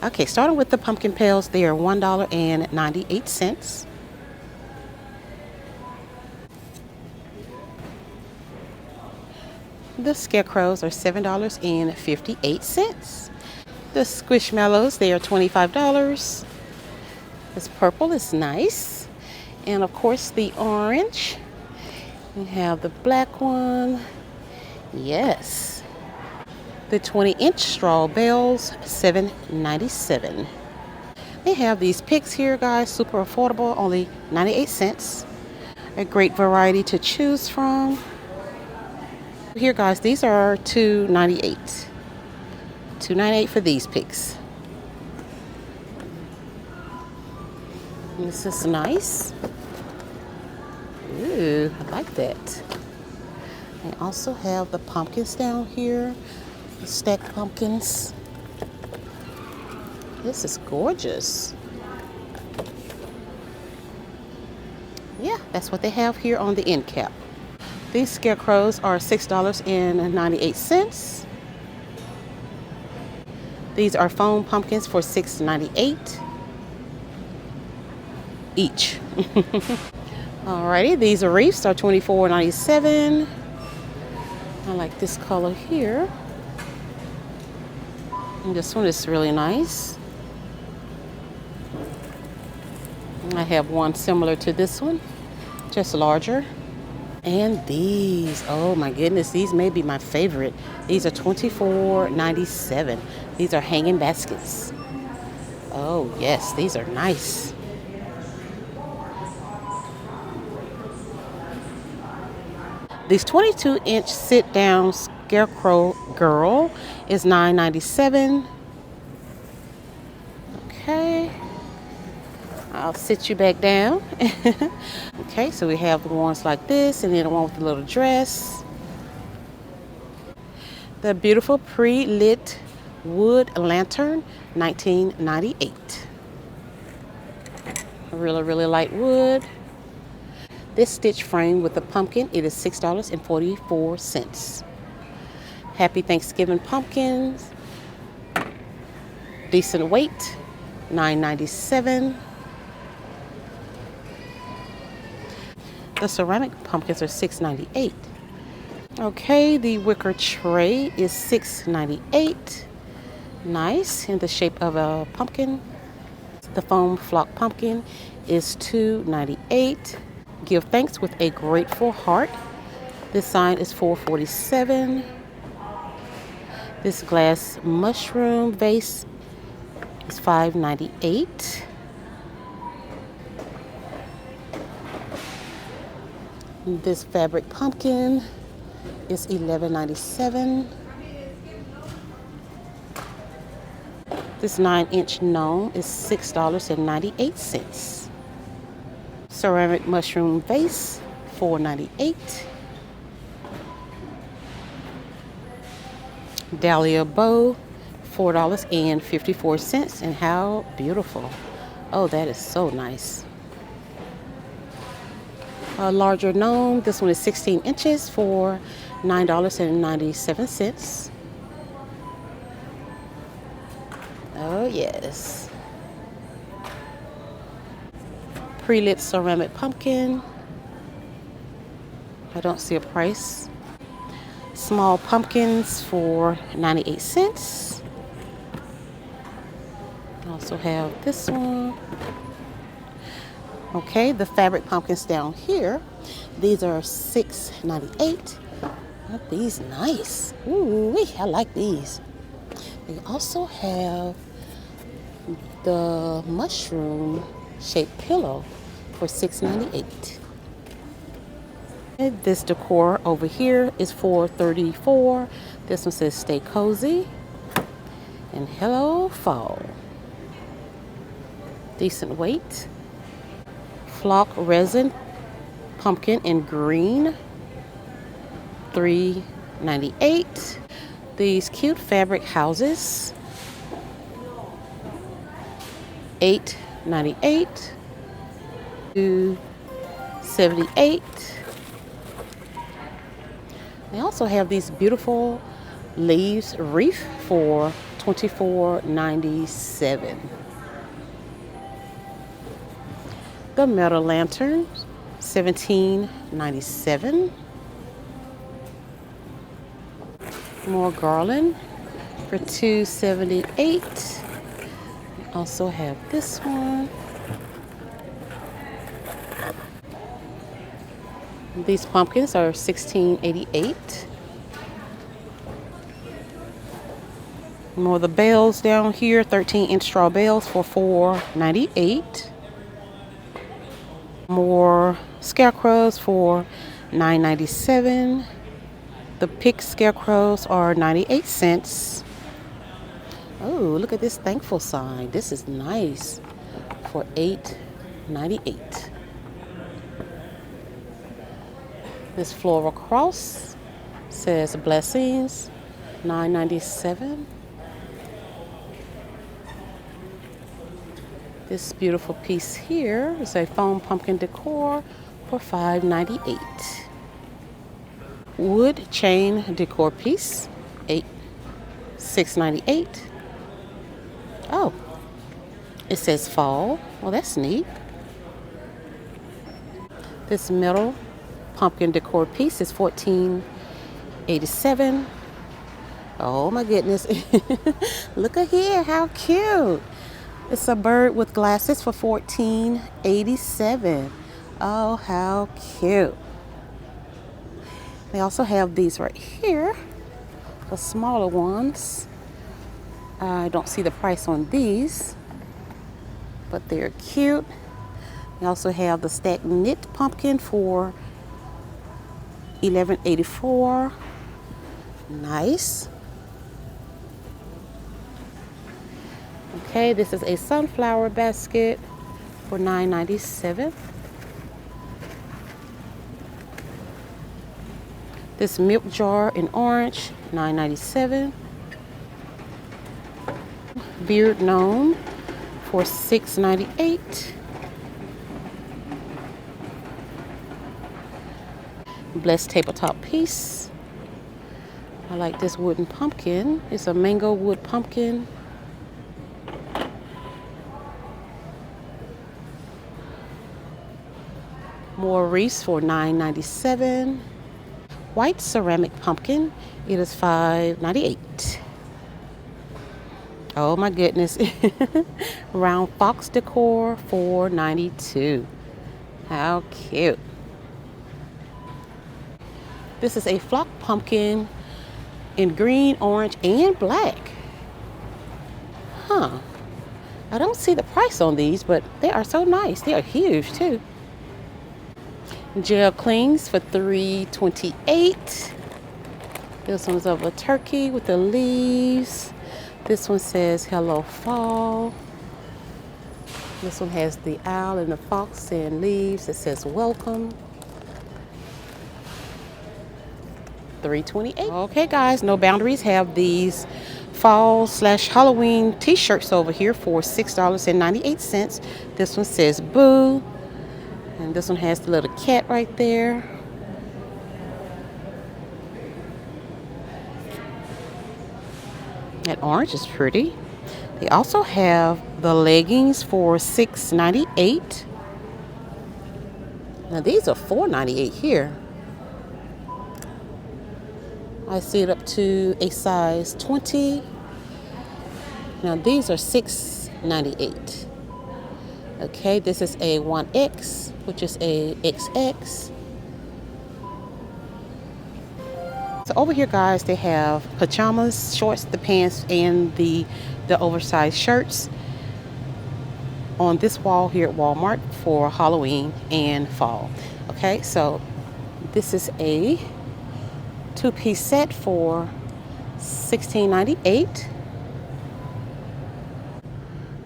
Okay, starting with the pumpkin pails, they are $1.98. The scarecrows are $7.58. The squishmallows, they are $25. This purple is nice. And of course the orange. We have the black one. Yes. The 20-inch straw bells, $7.97. They have these picks here, guys, super affordable, only 98 cents. A great variety to choose from. Here, guys, these are $2.98. $2.98 for these picks. This is nice. Ooh, I like that. They also have the pumpkins down here, the stacked pumpkins. This is gorgeous. Yeah, that's what they have here on the end cap. These scarecrows are $6.98. These are foam pumpkins for $6.98 each. Alrighty, these wreaths are $24.97. I like this color here. And this one is really nice. I have one similar to this one, just larger. And these, oh my goodness, these may be my favorite. These are $24.97. These are hanging baskets. Oh yes, these are nice. This 22-inch sit-down scarecrow girl is $9.97. Okay. I'll sit you back down. Okay, so we have the ones like this, and then the one with the little dress. The beautiful pre-lit wood lantern, $19.98. Really light wood. This stitch frame with the pumpkin, it is $6.44. Happy Thanksgiving pumpkins. Decent weight, $9.97. The ceramic pumpkins are $6.98. Okay, the wicker tray is $6.98. Nice, in the shape of a pumpkin. The foam flock pumpkin is $2.98. Give thanks with a grateful heart. This sign is $4.47. This glass mushroom vase is $5.98. This fabric pumpkin is $11.97. This 9-inch gnome is $6.98. Ceramic mushroom vase, $4.98. Dahlia bow, $4.54. And how beautiful. Oh, that is so nice. A larger gnome, this one is 16 inches for $9.97. Oh yes. Pre-lit ceramic pumpkin. I don't see a price. Small pumpkins for 98 cents. Also have this one. Okay, the fabric pumpkins down here, these are $6.98. Aren't these nice? Ooh, I like these. They also have the mushroom shaped pillow for $6.98. And this decor over here is $4.34. This one says stay cozy. And hello fall. Decent weight. Flock resin pumpkin in green, $3.98. These cute fabric houses, $8.98 to $78. They also have these beautiful leaves wreath for $24.97. The metal lantern, $17.97. More garland for $2.78. Also have this one. These pumpkins are $16.88. More of the bells down here, 13-inch straw bells for $4.98. More scarecrows for $9.97. The pick scarecrows are 98 cents. Oh, look at this thankful sign. This is nice for $8.98. This floral cross says blessings, $9.97. This beautiful piece here is a foam pumpkin decor for $5.98. Wood chain decor piece, $6.98. Oh, it says fall. Well, that's neat. This metal pumpkin decor piece is $14.87. Oh my goodness. Look at here, how cute. It's a bird with glasses for $14.87. Oh, how cute. They also have these right here, the smaller ones. I don't see the price on these, but they're cute. They also have the stacked knit pumpkin for $11.84. Nice. Okay, this is a sunflower basket for $9.97. This milk jar in orange, $9.97. Beard gnome for $6.98. Blessed tabletop piece. I like this wooden pumpkin. It's a mango wood pumpkin. More wreaths for $9.97. White ceramic pumpkin, it is $5.98. Oh my goodness. Round fox decor, $4.92. How cute. This is a flock pumpkin in green, orange, and black. Huh. I don't see the price on these, but they are so nice. They are huge too. Gel clings for $3.28. This one's of a turkey with the leaves. This one says hello fall. This one has the owl and the fox and leaves. It says welcome. $3.28. Okay guys, No Boundaries have these fall/Halloween t-shirts over here for $6.98. This one says boo. And this one has the little cat right there. That orange is pretty. They also have the leggings for $6.98. Now these are $4.98 here. I see it up to a size 20. Now these are $6.98. Okay, this is a 1X, which is a XX. So over here, guys, they have pajamas, shorts, the pants, and the oversized shirts on this wall here at Walmart for Halloween and fall. Okay, so this is a two-piece set for $16.98.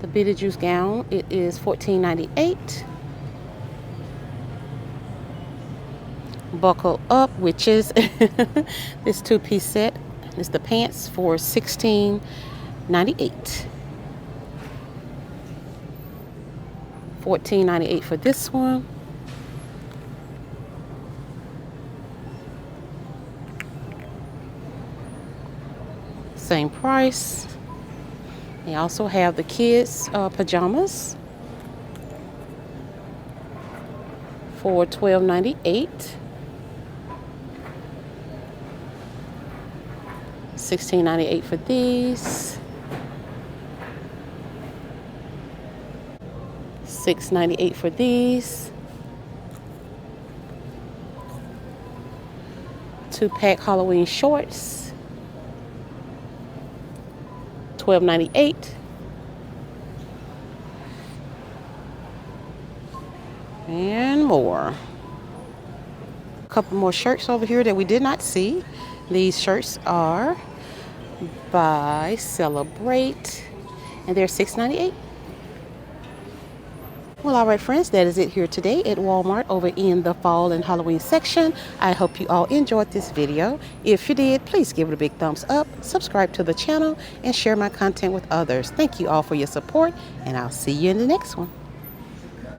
The Beetlejuice gown, it is $14.98. Buckle Up, which is this two-piece set. It's the pants for $16.98. $14.98 for this one. Same price. They also have the kids pajamas for $12.98. $16.98 for these. $6.98 for these. 2-pack Halloween shorts. $12.98. And more. A couple more shirts over here that we did not see. These shirts are by Celebrate, and they're $6.98. Well, all right, friends, that is it here today at Walmart over in the fall and Halloween section. I hope you all enjoyed this video. If you did, please give it a big thumbs up, subscribe to the channel, and share my content with others. Thank you all for your support, and I'll see you in the next one.